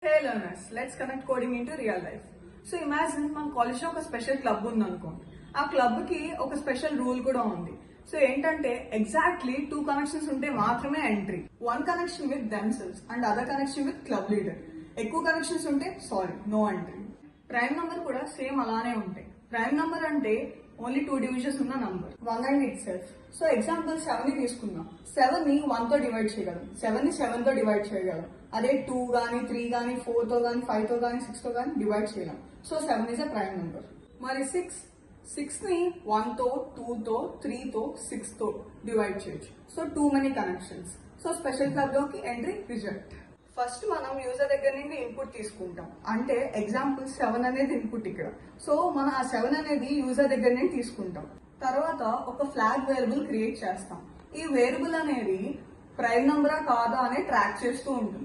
Hey learners, let's connect coding into real life. So imagine మన college లో ఒక special club ఉంది అనుకోండి. ఆ క్లబ్ కి ఒక స్పెషల్ రూల్ కూడా ఉంది. సో ఏంటంటే ఎగ్జాక్ట్లీ 2 కనెక్షన్స్ ఉంటే మాత్రమే entry. 1 connection with themselves and other connection with club leader. ఎక్కువ కనెక్షన్స్ ఉంటే sorry no entry. Prime number కూడా సేమ్ అలానే ఉంటాయి. ప్రైమ్ నంబర్ అంటే ఓన్లీ 2 డివిజన్స్ ఉన్న number 1 and itself. So example 7 ని తీసుకుందాం. 7 ని 1 తో డివైడ్ చేయగలం, 7 ని 7 తో డివైడ్ చేయగలం. అదే 2 గానీ 3 గానీ 4 తో గానీ 5 తో గానీ 6 తో గానీ డివైడ్ చేయలేం. So 7 is a prime number. మరి 6 ని 1 తో 2 తో 3 తో 6 తో డివైడ్ చేయొచ్చు. So too many connections. So special club లోకి ఎంట్రీ రిజెక్ట్. ఫస్ట్ మనం యూజర్ దగ్గర నుండి ఇన్పుట్ తీసుకుంటాం. అంటే ఎగ్జాంపుల్ 7 అనేది ఇన్పుట్ ఇక్కడ. సో మనం ఆ 7 అనేది యూజర్ దగ్గర నుండి తీసుకుంటాం. తర్వాత ఒక ఫ్లాగ్ వేరియబుల్ క్రియేట్ చేస్తాం. ఈ వేరియబుల్ అనేది ప్రైమ్ నంబరా కాదా అనే ట్రాక్ చేస్తూ ఉంటుంది.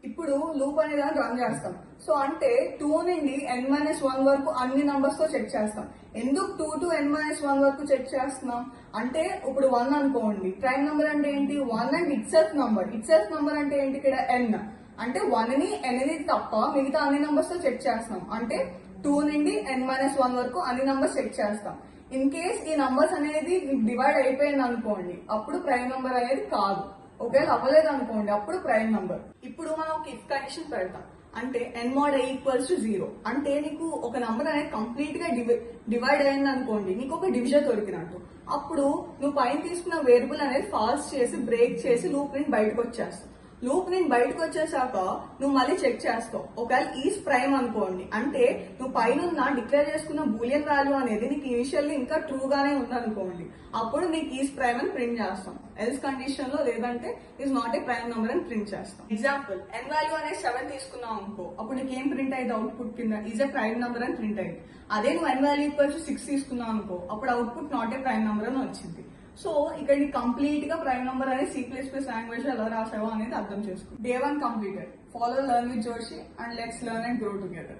ఇప్పుడు లూప్ అనేది రన్ చేస్తాం. సో అంటే 2 నుండి n-1 వరకు అన్ని నంబర్స్ తో చెక్ చేస్తాం. ఎందుకు 2 to n-1 వరకు చెక్ చేస్తున్నాం అంటే ఇప్పుడు 1 అనుకోండి, ప్రైమ్ నంబర్ అంటే ఏంటి 1 అండ్ ఇట్ సెల్ఫ్ నంబర్ అంటే ఏంటి ఇక్కడ n అంటే 1 ని n ని తప్ప మిగతా అన్ని నంబర్స్ తో చెక్ చేస్తాం. అంటే 2 నుండి n-1 వరకు అన్ని నంబర్స్ చెక్ చేస్తాం. ఇన్ కేస్ ఈ నంబర్స్ అనేది డివైడ్ అయిపోయింది అనుకోండి, అప్పుడు ప్రైమ్ నంబర్ అనేది కాదు. ఒకవేళ అవ్వలేదు అనుకోండి అప్పుడు ప్రైమ్ నంబర్. ఇప్పుడు మనం ఒక ఇఫ్ కండిషన్ పెడతాం. అంటే n mod i = 0 అంటే నీకు ఒక నంబర్ అనేది కంప్లీట్ గా డివైడ్ అయింది అనుకోండి, నీకు ఒక డివిజన్ దొరికినట్టు. అప్పుడు నువ్వు పైన తీసుకున్న వేరియబుల్ అనేది ఫాల్స్ చేసి బ్రేక్ చేసి లూప్ నుంచి బయటకు వచ్చేస్తావు. లూప్ నుంచి బయటకు వచ్చేసాక నువ్వు మళ్ళీ చెక్ చేస్తావు. ఒకవేళ ఈస్ ప్రైమ్ అనుకోండి, అంటే నువ్వు పైన డిక్లేర్ చేసుకున్న బూలియన్ వాల్యూ అనేది నీకు ఇనిషియల్లీ ఇంకా ట్రూ గానే ఉందనుకోండి, అప్పుడు నీకు ఈస్ ప్రైమ్ అని ప్రింట్ చేస్తాం. ఎల్స్ కండిషన్ లో లేదంటే is not a prime number అని ప్రింట్ చేస్తాం. ఎగ్జాంపుల్ n వాల్యూ అనేది 7 తీసుకున్నావు అనుకో, అప్పుడు నీకు ఏం ప్రింట్ అయింది అవుట్పుట్ కింద ఈజ్ ఏ ప్రైమ్ నెంబర్ అని ప్రింట్ అయింది. అదే నువ్వు n వాల్యూ = 6 తీసుకున్నావు అనుకో, అప్పుడు output not a prime number అని వచ్చింది. సో ఇక్కడ కంప్లీట్ గా ప్రైమ్ నంబర్ అనేది C++ లాంగ్వేజ్ ఎలా రాసావో అనేది అర్థం చేసుకో. Day 1 completed. Follow Learn with Joshi and let's learn and grow together.